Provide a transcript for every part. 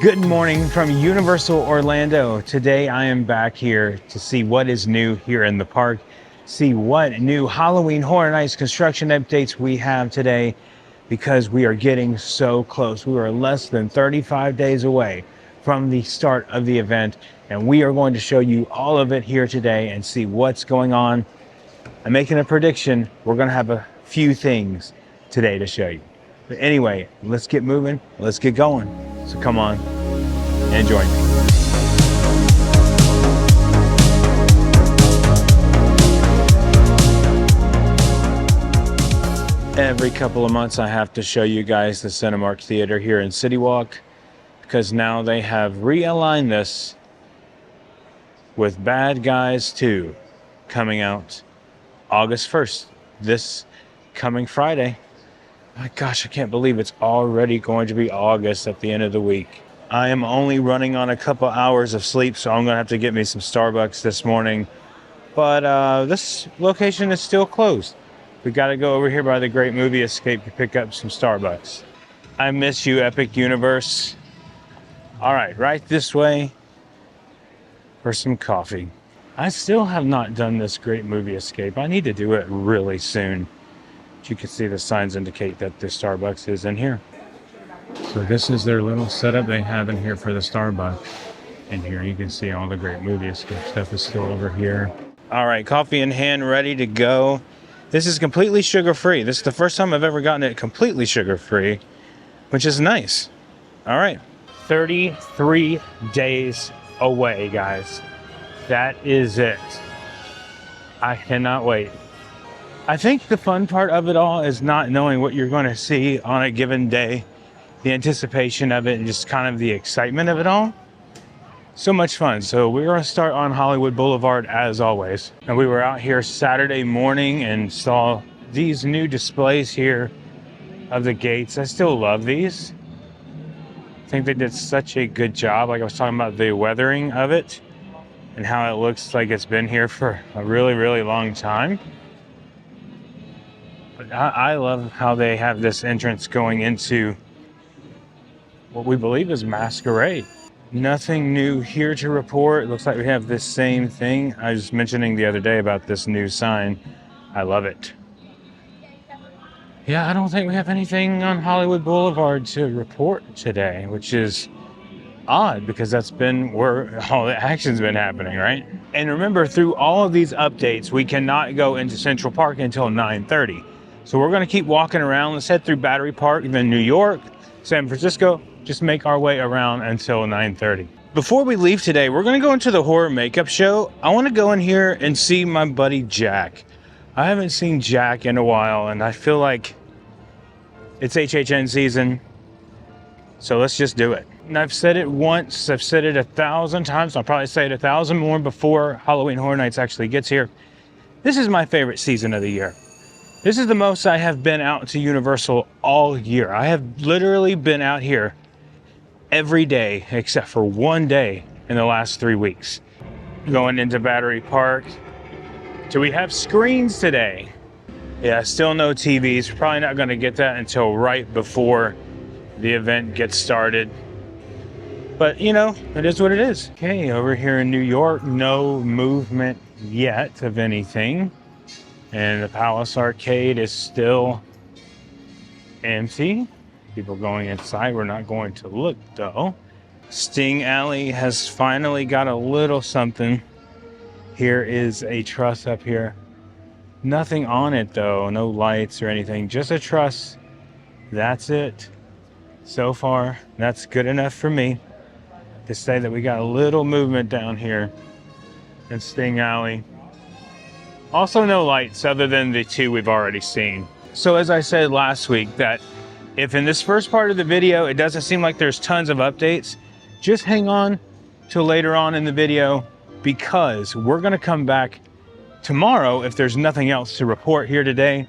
Good morning from Universal Orlando. Today I am back here to see what is new here in the park, see what new Halloween Horror Nights construction updates we have today, because we are getting so close. We are less than 35 days away from the start of the event, and we are going to show you all of it here today and see what's going on. I'm making a prediction. We're going to have a few things today to show you. But anyway, let's get moving. Let's get going. So come on and join me. Every couple of months I have to show you guys the Cinemark Theater here in Citywalk, because now they have realigned this with Bad Guys 2 coming out August 1st, this coming Friday. My gosh, I can't believe it's already going to be August at the end of the week. I am only running on a couple hours of sleep, so I'm going to have to get me some Starbucks this morning. But this location is still closed. We got to go over here by the Great Movie Escape to pick up some Starbucks. I miss you, Epic Universe. All right this way for some coffee. I still have not done this Great Movie Escape. I need to do it really soon. You can see the signs indicate that the Starbucks is in here. So this is their little setup they have in here for the Starbucks. And here you can see all the Great Movie Escape stuff is still over here. All right, coffee in hand, ready to go. This is completely sugar-free. This is the first time I've ever gotten it completely sugar-free, which is nice. All right, 33 days away, guys. That is it. I cannot wait. I think the fun part of it all is not knowing what you're going to see on a given day. The anticipation of it and just kind of the excitement of it all. So much fun. So we're going to start on Hollywood Boulevard as always. And we were out here Saturday morning and saw these new displays here of the gates. I still love these. I think they did such a good job. Like I was talking about the weathering of it and how it looks like it's been here for a really, really long time. But I love how they have this entrance going into what we believe is Masquerade. Nothing new here to report. It looks like we have this same thing. I was mentioning the other day about this new sign. I love it. Yeah, I don't think we have anything on Hollywood Boulevard to report today, which is odd because that's been where all the action's been happening, right? And remember, through all of these updates, we cannot go into Central Park until 9:30. So we're going to keep walking around. Let's head through Battery Park, then New York, San Francisco, just make our way around until 9:30. Before we leave today, we're going to go into the horror makeup show. I want to go in here and see my buddy Jack. I haven't seen Jack in a while, and I feel like it's HHN season. So let's just do it. And I've said it once, I've said it 1,000 times. I'll probably say it 1,000 more before Halloween Horror Nights actually gets here. This is my favorite season of the year. This is the most I have been out to Universal all year. I have literally been out here every day except for one day in the last 3 weeks. Going into Battery Park. Do we have screens today? Yeah, still no TVs. We're probably not going to get that until right before the event gets started. But, you know, it is what it is. Okay, over here in New York, no movement yet of anything. And the Palace Arcade is still empty. People going inside. We're not going to look, though. Sting Alley has finally got a little something. Here is a truss up here. Nothing on it, though. No lights or anything. Just a truss. That's it. So far, that's good enough for me to say that we got a little movement down here in Sting Alley. Also no lights other than the two we've already seen. So as I said last week, that if in this first part of the video, it doesn't seem like there's tons of updates, just hang on till later on in the video, because we're gonna come back tomorrow if there's nothing else to report here today.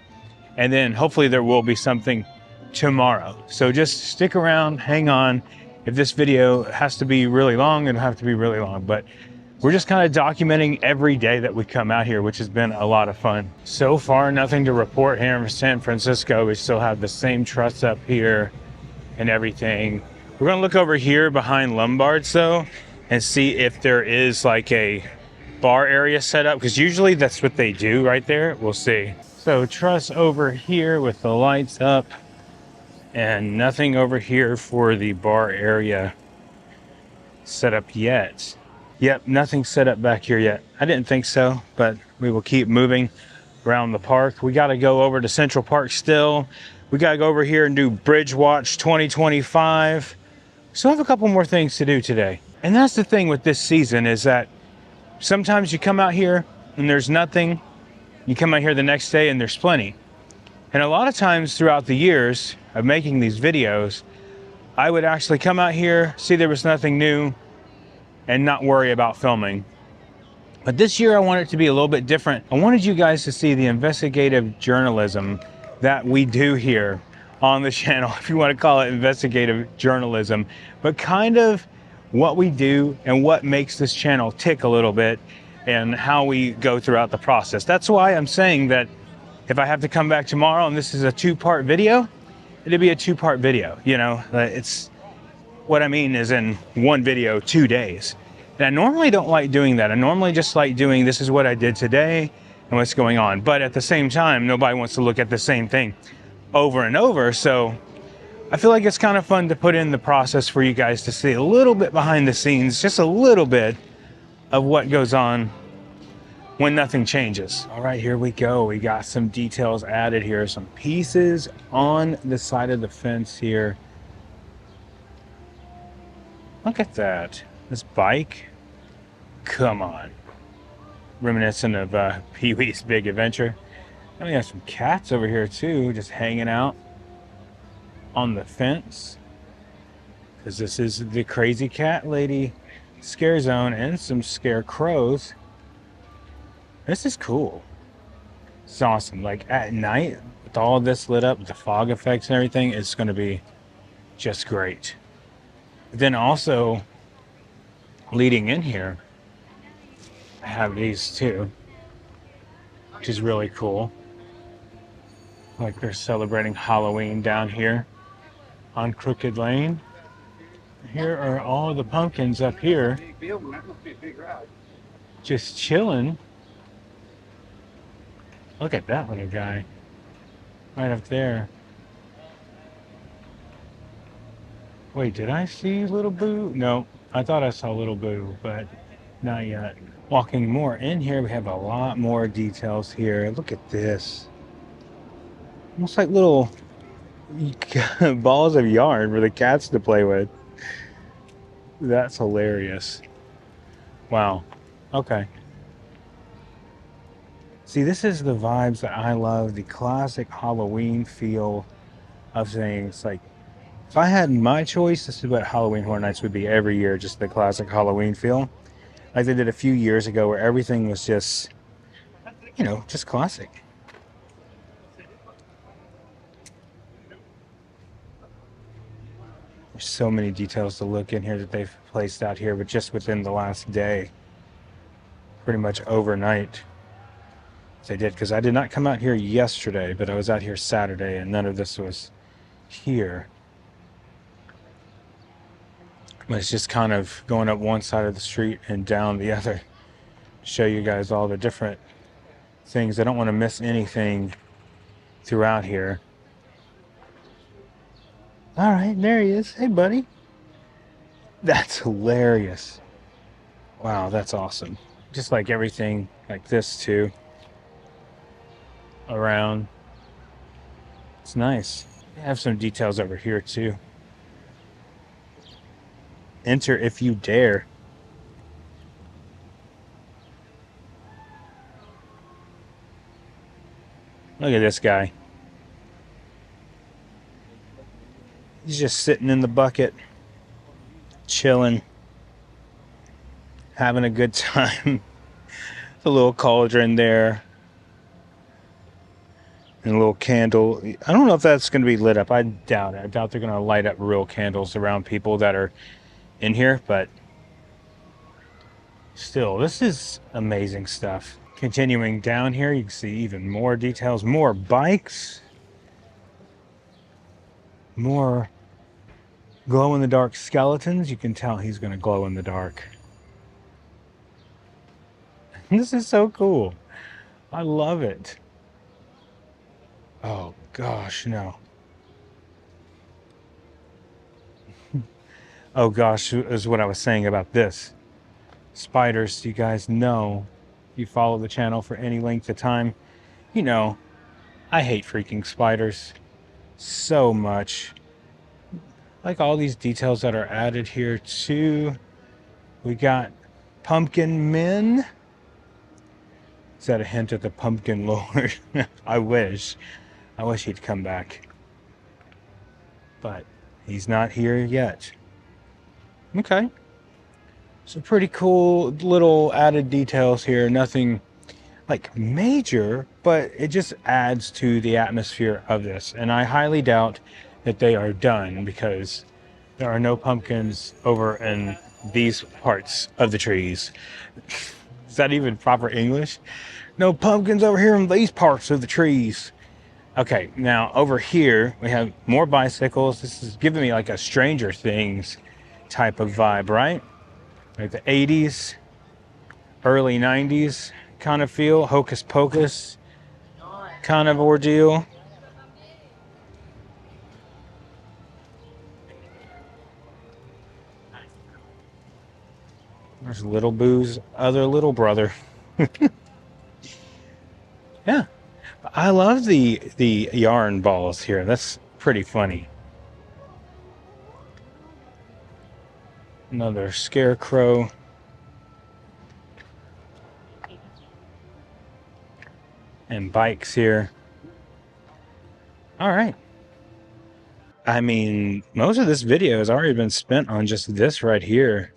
And then hopefully there will be something tomorrow. So just stick around, hang on. If this video has to be really long, it'll have to be really long. But we're just kind of documenting every day that we come out here, which has been a lot of fun. So far, nothing to report here in San Francisco. We still have the same truss up here and everything. We're gonna look over here behind Lombard's though and see if there is like a bar area set up, because usually that's what they do right there. We'll see. So truss over here with the lights up and nothing over here for the bar area set up yet. Yep, nothing set up back here yet. I didn't think so, but we will keep moving around the park. We got to go over to Central Park still. We got to go over here and do Bridge Watch 2025. So I have a couple more things to do today. And that's the thing with this season, is that sometimes you come out here and there's nothing. You come out here the next day and there's plenty. And a lot of times throughout the years of making these videos, I would actually come out here, see there was nothing new, and not worry about filming. But this year I want it to be a little bit different. I wanted you guys to see the investigative journalism that we do here on the channel, if you want to call it investigative journalism, but kind of what we do and what makes this channel tick a little bit and how we go throughout the process. That's why I'm saying that if I have to come back tomorrow and this is a two-part video, it'll be a two-part video. You know, it's what I mean is in one video, 2 days. And I normally don't like doing that. I normally just like doing, this is what I did today and what's going on. But at the same time, nobody wants to look at the same thing over and over. So I feel like it's kind of fun to put in the process for you guys to see a little bit behind the scenes, just a little bit of what goes on when nothing changes. All right, here we go. We got some details added here, some pieces on the side of the fence here. Look at that. This bike. Come on. Reminiscent of Pee-wee's Big Adventure. And we have some cats over here too, just hanging out on the fence. Because this is the Crazy Cat Lady scare zone, and some scarecrows. This is cool. It's awesome. Like at night, with all this lit up, the fog effects and everything, it's going to be just great. But then also, leading in here, I have these too, which is really cool. Like they're celebrating Halloween down here on Crooked Lane. Here are all the pumpkins up here, just chilling. Look at that little guy right up there. Wait, did I see Little Boo? No, I thought I saw Little Boo, but not yet. Walking more in here, we have a lot more details here. Look at this. Almost like little balls of yarn for the cats to play with. That's hilarious. Wow. Okay. See, this is the vibes that I love, the classic Halloween feel of things. Like, if I had my choice, this is what Halloween Horror Nights would be every year, just the classic Halloween feel. Like they did a few years ago where everything was just, you know, just classic. There's so many details to look in here that they've placed out here, but just within the last day. Pretty much overnight. They did, because I did not come out here yesterday, but I was out here Saturday and none of this was here. But it's just kind of going up one side of the street and down the other. Show you guys all the different things. I don't want to miss anything throughout here. All right, there he is. Hey, buddy. That's hilarious. Wow, that's awesome. Just like everything like this too. Around. It's nice. They have some details over here too. Enter if you dare. Look at this guy. He's just sitting in the bucket, chilling, having a good time. A little cauldron there. And a little candle. I don't know if that's going to be lit up. I doubt it. I doubt they're going to light up real candles around people that are in here, but still, this is amazing stuff. Continuing down here, you can see even more details, more bikes, more glow-in-the-dark skeletons. You can tell he's going to glow in the dark. This is so cool. I love it. Oh gosh, no. Oh gosh, is what I was saying about this. Spiders, you guys know, if you follow the channel for any length of time, you know, I hate freaking spiders so much. Like all these details that are added here too. We got pumpkin men. Is that a hint at the pumpkin lord? I wish he'd come back. But he's not here yet. Okay. Some pretty cool little added details here. Nothing like major, but it just adds to the atmosphere of this. And I highly doubt that they are done because there are no pumpkins over in these parts of the trees. Is that even proper English? No pumpkins over here in these parts of the trees. Okay, now over here we have more bicycles. This is giving me like a Stranger Things type of vibe, right? Like the 80s, early 90s kind of feel, hocus pocus kind of ordeal. There's Little Boo's other little brother. Yeah, I love the yarn balls here. That's pretty funny. Another scarecrow. And bikes here. All right. I mean, most of this video has already been spent on just this right here.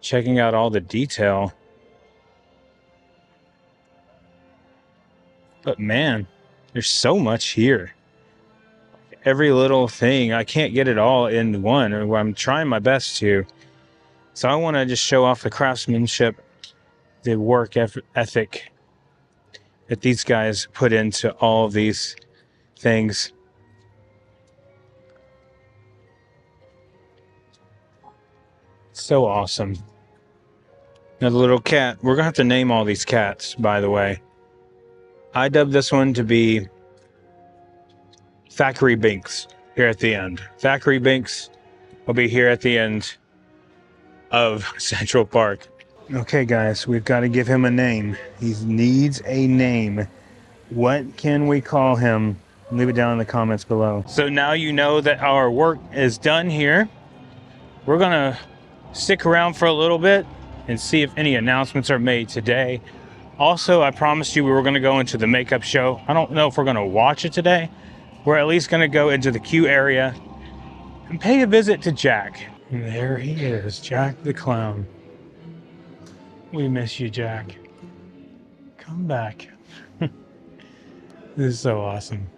Checking out all the detail. But man, there's so much here. Every little thing, I can't get it all in one. I'm trying my best to. So I want to just show off the craftsmanship, the work ethic that these guys put into all of these things. So awesome. Another little cat. We're going to have to name all these cats, by the way. I dubbed this one to be Thackeray Binks here at the end. Thackeray Binks will be here at the end of Central Park. Okay, guys, we've got to give him a name. He needs a name. What can we call him? Leave it down in the comments below. So now you know that our work is done here. We're going to stick around for a little bit and see if any announcements are made today. Also, I promised you we were going to go into the makeup show. I don't know if we're going to watch it today. We're at least going to go into the queue area and pay a visit to Jack. And there he is, Jack the Clown. We miss you, Jack. Come back. This is so awesome.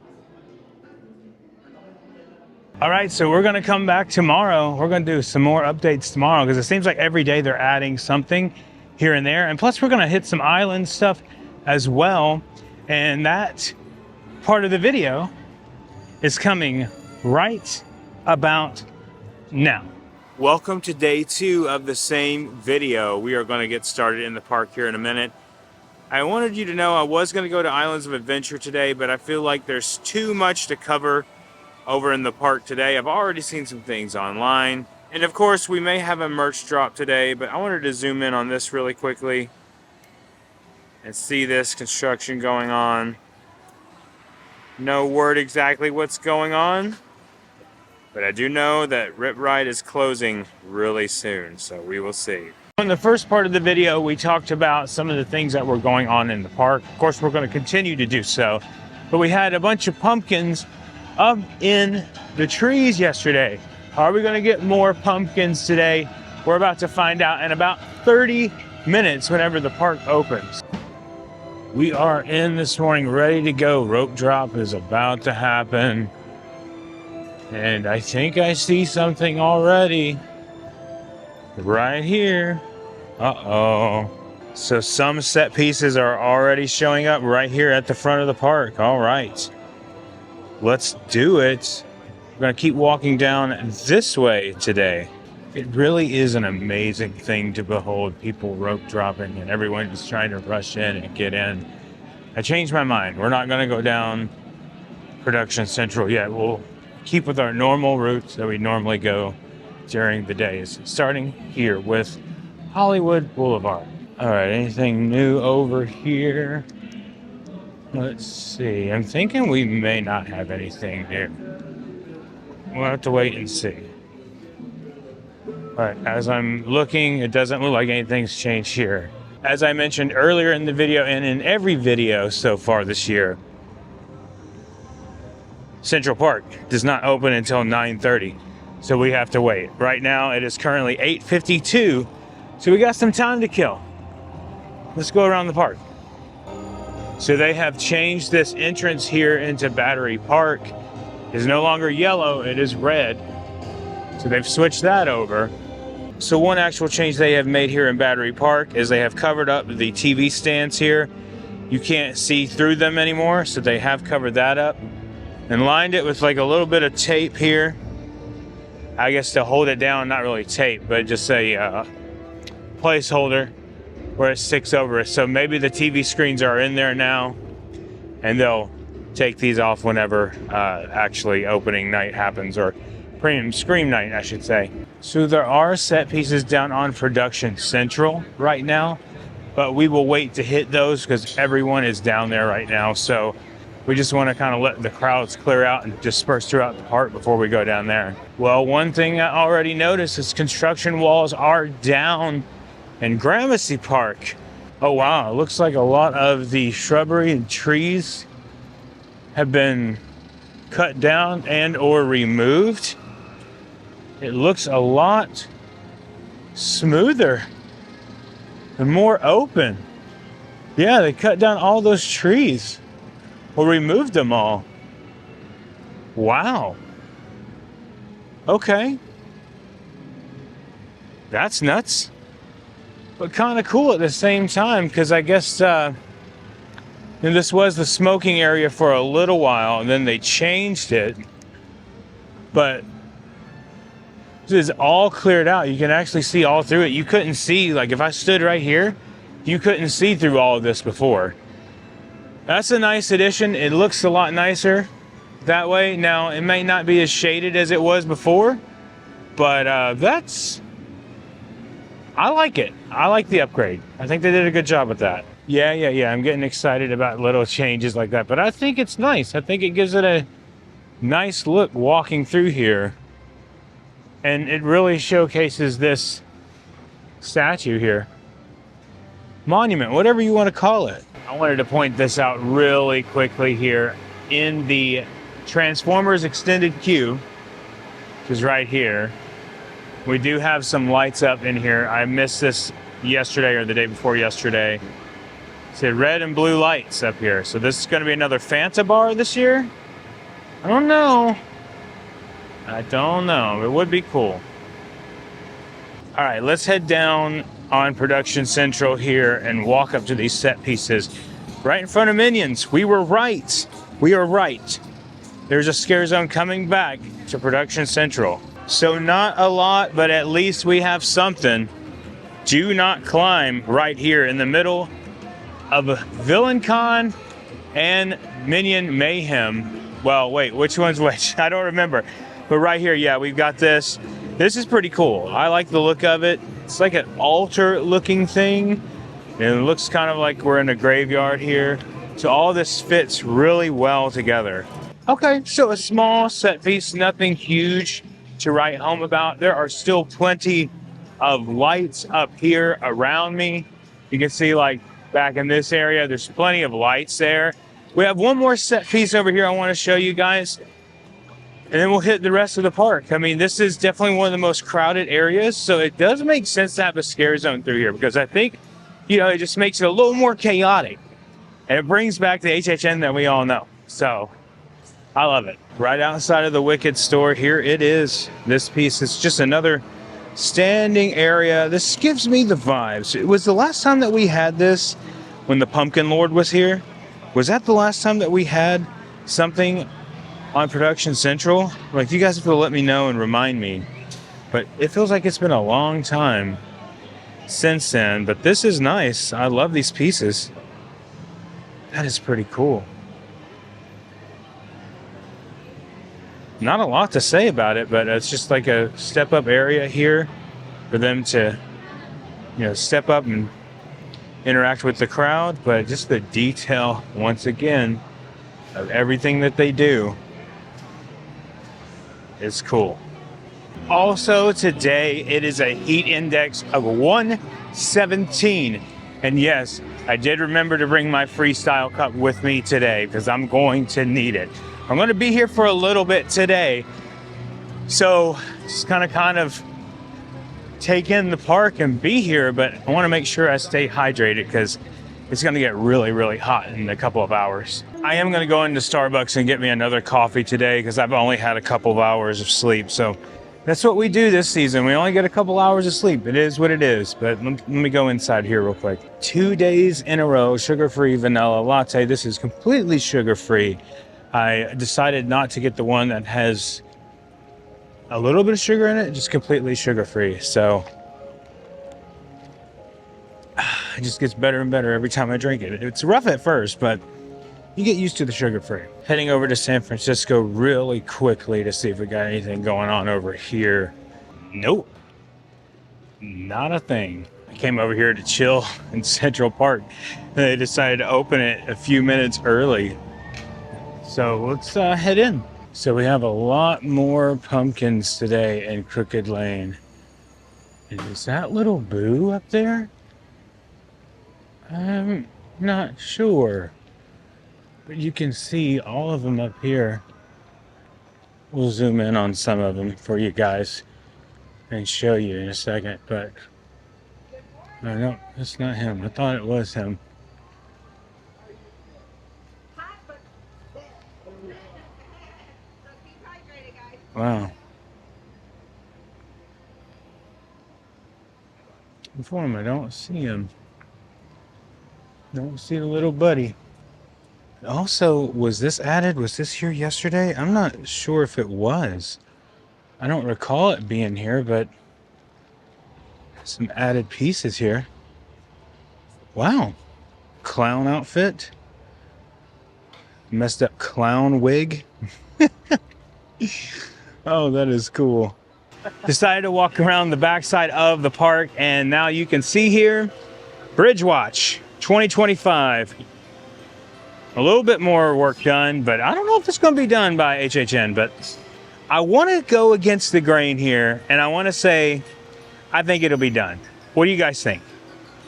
All right, so we're going to come back tomorrow. We're going to do some more updates tomorrow because it seems like every day they're adding something here and there. And plus, we're going to hit some island stuff as well. And that part of the video is coming right about now. Welcome to day 2 of the same video. We are going to get started in the park here in a minute. I wanted you to know I was going to go to Islands of Adventure today, but I feel like there's too much to cover over in the park today. I've already seen some things online. And of course, we may have a merch drop today, but I wanted to zoom in on this really quickly and see this construction going on. No word exactly what's going on, but I do know that Rip Ride is closing really soon, so we will see. In the first part of the video, we talked about some of the things that were going on in the park. Of course, we're going to continue to do so, but we had a bunch of pumpkins up in the trees yesterday. Are we going to get more pumpkins today? We're about to find out in about 30 minutes whenever the park opens. We are in this morning, ready to go. Rope drop is about to happen. And I think I see something already. Right here. Uh-oh. So some set pieces are already showing up right here at the front of the park. All right. Let's do it. We're going to keep walking down this way today. It really is an amazing thing to behold, people rope dropping and everyone just trying to rush in and get in. I changed my mind. We're not going to go down Production Central yet. We'll keep with our normal routes that we normally go during the days, starting here with Hollywood Boulevard. All right, anything new over here? Let's see. I'm thinking we may not have anything new. We'll have to wait and see. All right, as I'm looking, it doesn't look like anything's changed here. As I mentioned earlier in the video and in every video so far this year, Central Park does not open until 9:30, so we have to wait. Right now, it is currently 8:52, so we got some time to kill. Let's go around the park. So they have changed this entrance here into Battery Park. It's no longer yellow, it is red. So they've switched that over. So one actual change they have made here in Battery Park is they have covered up the TV stands here. You can't see through them anymore, so they have covered that up and lined it with like a little bit of tape here. I guess to hold it down, not really tape, but just a placeholder where it sticks over it. So maybe the TV screens are in there now and they'll take these off whenever actually opening night happens, or premium screen night, I should say. So there are set pieces down on Production Central right now, but we will wait to hit those because everyone is down there right now. So we just want to kind of let the crowds clear out and disperse throughout the park before we go down there. Well, one thing I already noticed is construction walls are down in Gramercy Park. Oh wow, it looks like a lot of the shrubbery and trees have been cut down and or removed. It looks a lot smoother and more open. Yeah, they cut down all those trees or removed them all. Wow. Okay. That's nuts. But kind of cool at the same time, because I guess this was the smoking area for a little while, and then they changed it. But this is all cleared out. You can actually see all through it. You couldn't see, like if I stood right here, you couldn't see through all of this before. That's a nice addition. It looks a lot nicer that way. Now, it may not be as shaded as it was before, but I like it. I like the upgrade. I think they did a good job with that. Yeah. I'm getting excited about little changes like that, but I think it's nice. I think it gives it a nice look walking through here. And it really showcases this statue here. Monument, whatever you want to call it. I wanted to point this out really quickly here. In the Transformers extended queue, which is right here, we do have some lights up in here. I missed this yesterday or the day before yesterday. It said red and blue lights up here. So this is going to be another Fanta bar this year? I don't know. It would be cool. All right, let's head down on Production Central here and walk up to these set pieces. Right in front of Minions. We were right. We are right. There's a scare zone coming back to Production Central. So not a lot, but at least we have something. Do not climb right here in the middle of Villain Con and Minion Mayhem. Well, wait, which one's which? I don't remember. But right here, yeah, we've got this. This is pretty cool. I like the look of it. It's like an altar looking thing. And it looks kind of like we're in a graveyard here. So all this fits really well together. Okay, so a small set piece, nothing huge to write home about. There are still plenty of lights up here around me. You can see like back in this area, there's plenty of lights there. We have one more set piece over here I want to show you guys. And then we'll hit the rest of the park. I mean, this is definitely one of the most crowded areas. So it does make sense to have a scare zone through here because I think, it just makes it a little more chaotic. And it brings back the HHN that we all know. So I love it. Right outside of the Wicked store, here it is. This piece is just another standing area. This gives me the vibes. It was the last time that we had this when the Pumpkin Lord was here. Was that the last time that we had something on Production Central. Like, you guys have to let me know and remind me. But it feels like it's been a long time since then. But this is nice. I love these pieces. That is pretty cool. Not a lot to say about it, but it's just like a step-up area here for them to, step up and interact with the crowd. But just the detail, once again, of everything that they do is cool. Also today, it is a heat index of 117. And yes, I did remember to bring my freestyle cup with me today because I'm going to need it. I'm going to be here for a little bit today. So just kind of take in the park and be here, but I want to make sure I stay hydrated because it's going to get really, really hot in a couple of hours. I am going to go into Starbucks and get me another coffee today because I've only had a couple of hours of sleep. So that's what we do this season. We only get a couple hours of sleep. It is what it is. But let me go inside here real quick. 2 days in a row, sugar-free vanilla latte. This is completely sugar-free. I decided not to get the one that has a little bit of sugar in it, just completely sugar-free. So it just gets better and better every time I drink it. It's rough at first, but you get used to the sugar-free. Heading over to San Francisco really quickly to see if we got anything going on over here. Nope, not a thing. I came over here to chill in Central Park. They decided to open it a few minutes early. So let's head in. So we have a lot more pumpkins today in Crooked Lane. And is that little Boo up there? I'm not sure. But you can see all of them up here. We'll zoom in on some of them for you guys and show you in a second. But no, that's not him. I thought it was him. Wow. Before him, I don't see him. Don't see the little buddy. Also, was this added? Was this here yesterday? I'm not sure if it was. I don't recall it being here, but some added pieces here. Wow. Clown outfit. Messed up clown wig. Oh, that is cool. Decided to walk around the backside of the park, and now you can see here, Bridge Watch 2025. A little bit more work done, but I don't know if it's going to be done by HHN, but I want to go against the grain here, and I want to say I think it'll be done. What do you guys think?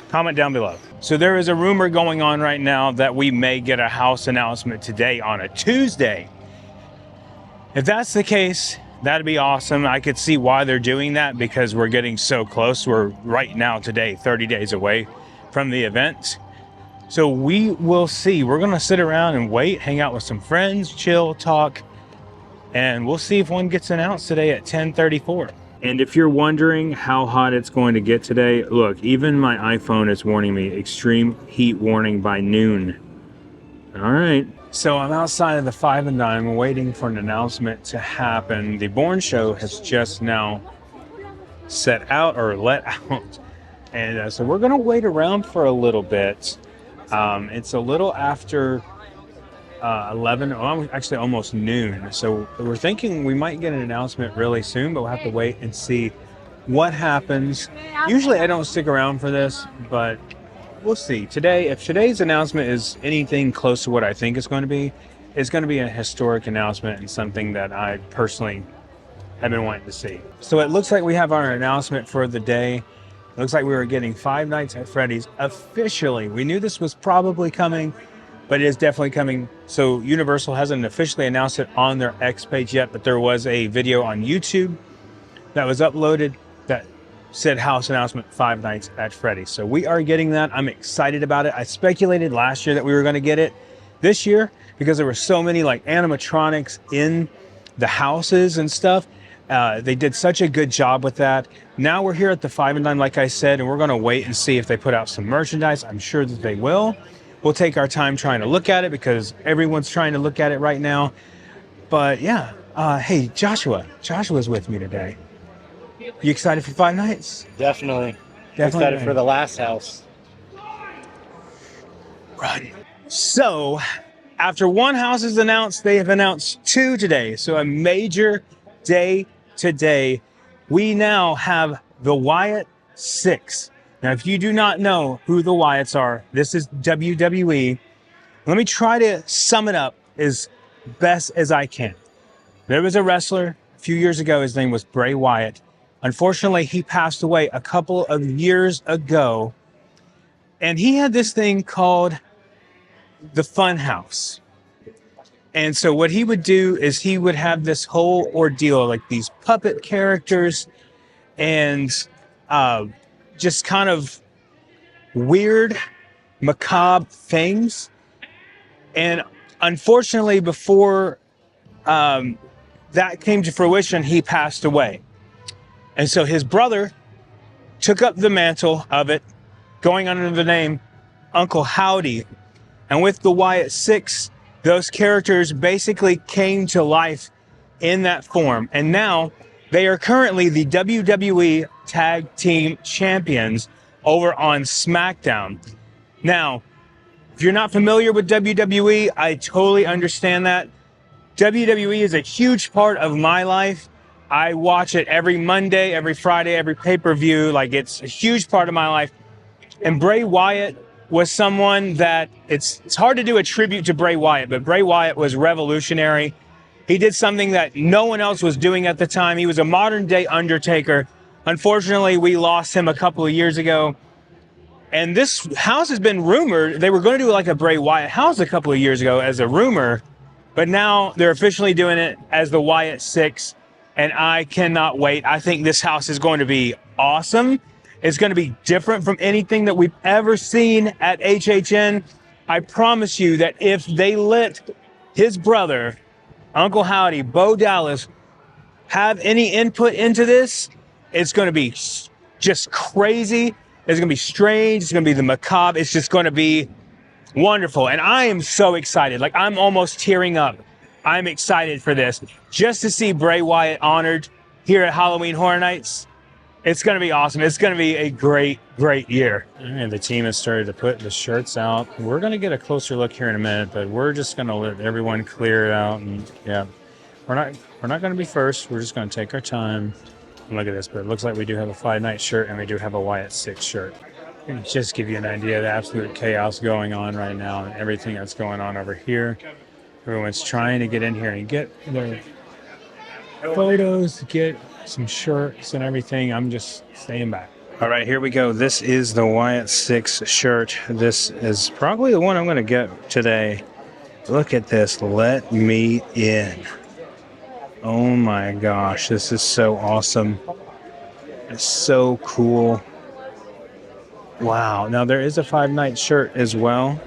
Comment down below. So there is a rumor going on right now that we may get a house announcement today on a Tuesday. If that's the case, that'd be awesome. I could see why they're doing that because we're getting so close. We're right now today 30 days away from the event. So we will see. We're going to sit around and wait, hang out with some friends, chill, talk, and we'll see if one gets announced today at 10:34. And if you're wondering how hot it's going to get today, look, even my iPhone is warning me extreme heat warning by noon. All right. So I'm outside of the 5 and Dime waiting for an announcement to happen. The Born Show has just now set out or let out. And so we're going to wait around for a little bit. It's a little after 11, actually almost noon. So we're thinking we might get an announcement really soon, but we'll have to wait and see what happens. Usually I don't stick around for this, but we'll see. Today, if today's announcement is anything close to what I think it's going to be a historic announcement and something that I personally have been wanting to see. So it looks like we have our announcement for the day. It looks like we were getting 5 nights at Freddy's officially. We knew this was probably coming, but it is definitely coming. So Universal hasn't officially announced it on their X page yet, but there was a video on YouTube that was uploaded that said house announcement 5 nights at Freddy's. So we are getting that. I'm excited about it. I speculated last year that we were going to get it this year because there were so many like animatronics in the houses and stuff. They did such a good job with that. Now we're here at the 5 and Dime, like I said, and we're going to wait and see if they put out some merchandise. I'm sure that they will. We'll take our time trying to look at it because everyone's trying to look at it right now. But yeah, hey, Joshua's with me today. You excited for Five Nights? Definitely. Definitely Excited for the last house. Run. So, after one house is announced, they have announced two today. So a major day today. We now have the Wyatt 6. Now, if you do not know who the Wyatts are, this is WWE. Let me try to sum it up as best as I can. There was a wrestler a few years ago. His name was Bray Wyatt. Unfortunately, he passed away a couple of years ago. And he had this thing called the Fun House. And so what he would do is he would have this whole ordeal, like these puppet characters and just kind of weird, macabre things. And unfortunately, before that came to fruition, he passed away. And so his brother took up the mantle of it, going under the name Uncle Howdy. And with the Wyatt 6, those characters basically came to life in that form. And now they are currently the WWE Tag Team Champions over on SmackDown. Now, if you're not familiar with WWE, I totally understand that. WWE is a huge part of my life. I watch it every Monday, every Friday, every pay-per-view. Like, it's a huge part of my life. And Bray Wyatt was someone that it's hard to do a tribute to Bray Wyatt, but Bray Wyatt was revolutionary. He did something that no one else was doing at the time. He was a modern day Undertaker. Unfortunately, we lost him a couple of years ago. And this house has been rumored. They were going to do like a Bray Wyatt house a couple of years ago as a rumor, but now they're officially doing it as the Wyatt 6. And I cannot wait. I think this house is going to be awesome. It's going to be different from anything that we've ever seen at HHN. I promise you that if they let his brother, Uncle Howdy, Bo Dallas, have any input into this, it's going to be just crazy. It's going to be strange. It's going to be the macabre. It's just going to be wonderful. And I am so excited. Like, I'm almost tearing up. I'm excited for this. Just to see Bray Wyatt honored here at Halloween Horror Nights. It's going to be awesome. It's going to be a great, great year. And the team has started to put the shirts out. We're going to get a closer look here in a minute, but we're just going to let everyone clear it out. And yeah, we're not going to be first. We're just going to take our time and look at this. But it looks like we do have a Five Night shirt and we do have a Wyatt 6 shirt. And just give you an idea of the absolute chaos going on right now and everything that's going on over here. Everyone's trying to get in here and get their photos, get some shirts and everything. I'm just staying back. All right, here we go. This is the Wyatt 6 shirt. This is probably the one I'm going to get today. Look at this. Let me in. Oh my gosh, this is so awesome. It's so cool. Wow. Now there is a Five Nights shirt as well.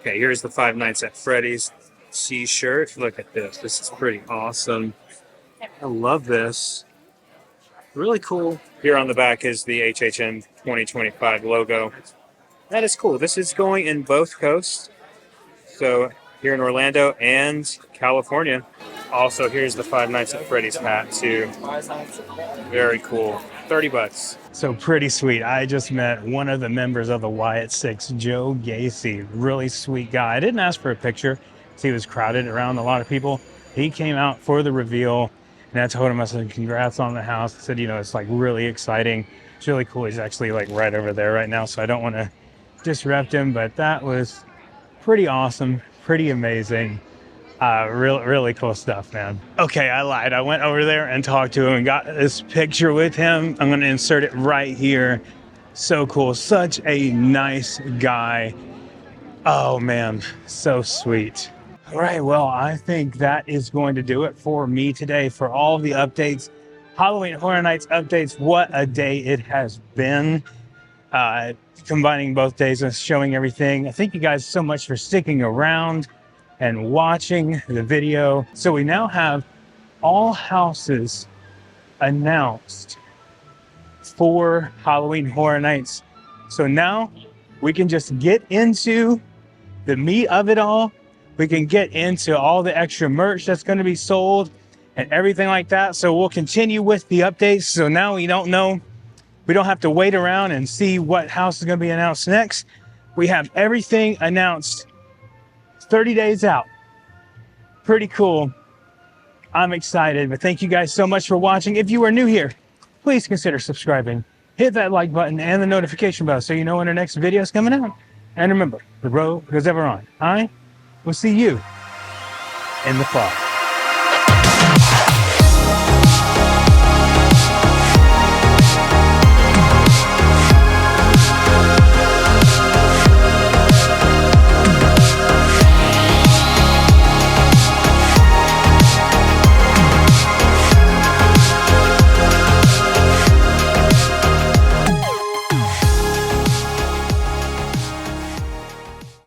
Okay, here's the Five Nights at Freddy's t-shirt. Look at this. This is pretty awesome. I love this. Really cool. Here on the back is the HHN 2025 logo. That is cool. This is going in both coasts. So here in Orlando and California. Also, here's the Five Nights at Freddy's hat too. Very cool. $30. So pretty sweet. I just met one of the members of the Wyatt 6, Joe Gacy. Really sweet guy. I didn't ask for a picture because he was crowded around a lot of people. He came out for the reveal. And I told him, I said, congrats on the house. I said, you know, it's like really exciting. It's really cool. He's actually like right over there right now. So I don't want to disrupt him, but that was pretty awesome. Pretty amazing. Really cool stuff, man. Okay, I lied. I went over there and talked to him and got this picture with him. I'm going to insert it right here. So cool. Such a nice guy. Oh man, so sweet. All right, well, I think that is going to do it for me today for all the updates. Halloween Horror Nights updates. What a day it has been. Combining both days and showing everything. Thank you guys so much for sticking around and watching the video. So we now have all houses announced for Halloween Horror Nights. So now we can just get into the meat of it all. we can get into all the extra merch that's going to be sold and everything like that. So we'll continue with the updates. So now we don't know, we don't have to wait around and see what house is going to be announced next. We have everything announced 30 days out. Pretty cool. I'm excited, but thank you guys so much for watching. If you are new here, please consider subscribing. Hit that like button and the notification bell so you know when our next video is coming out. And remember, the road goes ever on. I will see you in the fall.